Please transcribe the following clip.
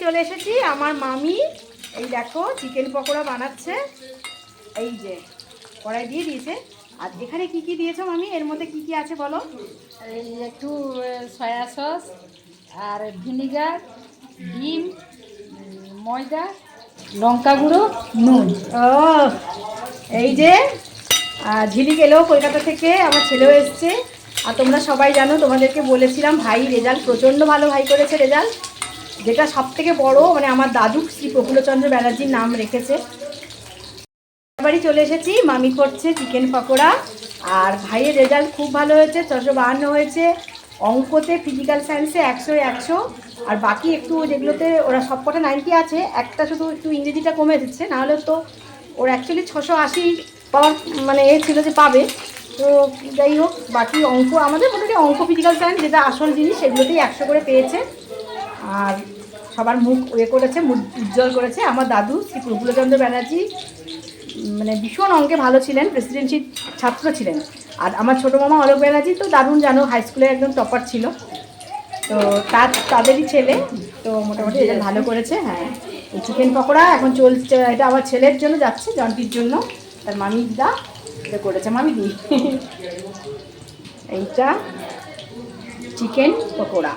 চলে এসেছি আমার মামি। এই দেখো চিকেন পকোড়া বানাচ্ছে। এই যে কড়াই দিয়ে দিয়েছে। আর এখানে কি কি দিয়েছো মামি? এর মধ্যে কি কি আছে বলো? এই একটু সয়া সস আর ভিনিগার, ডিম, ময়দা, লঙ্কা গুঁড়ো, নুন। ও এই যে ঝিলিক এলো কলকাতা থেকে, আমার ছেলেও এসছে। আর তোমরা সবাই জানো, তোমাদেরকে বলেছিলাম ভাই রেজাল্ট প্রচণ্ড ভালো, ভাই করেছে রেজাল্ট। যেটা সব থেকে বড়, মানে আমার দাদু শ্রী প্রফুল্লচন্দ্র ব্যানার্জির নাম রেখেছে। বাড়ি চলে এসেছি, মামি করছে চিকেন পকোড়া। আর ভাইয়ের রেজাল্ট খুব ভালো হয়েছে, 652 হয়েছে। অঙ্কতে ফিজিক্যাল সায়েন্সে 100-100। আর বাকি একটু যেগুলোতে ওরা সবকটা 90 আছে, একটা শুধু একটু ইংরেজিটা কমে দিচ্ছে, নাহলে তো ওর অ্যাকচুয়ালি 680 পাওয়ার মানে এ ছিল যে পাবে। তো যাই হোক, বাকি অঙ্ক আমাদের মোটামুটি অঙ্ক ফিজিক্যাল সায়েন্স যেটা আসল জিনিস সেগুলোতেই 100 করে পেয়েছে। আর সবার মুখ করেছে, মুখ উজ্জ্বল করেছে। আমার দাদু শ্রী প্রফুল্লচন্দ্র ব্যানার্জি মানে ভীষণ অঙ্কে ভালো ছিলেন, প্রেসিডেন্সির ছাত্র ছিলেন। আর আমার ছোটো মামা অলোক ব্যানার্জি তো দারুণ জানো, হাই স্কুলে একদম টপার ছিল। তো তাদেরই ছেলে। তো মোটামুটি রেজাল্ট ভালো করেছে। হ্যাঁ, এই চিকেন পকোড়া এখন চলছে, এটা আমার ছেলের জন্য যাচ্ছে, জন্টির জন্য। তার মামি দিদা এটা করেছে, মামি দি এইটা চিকেন পকোড়া।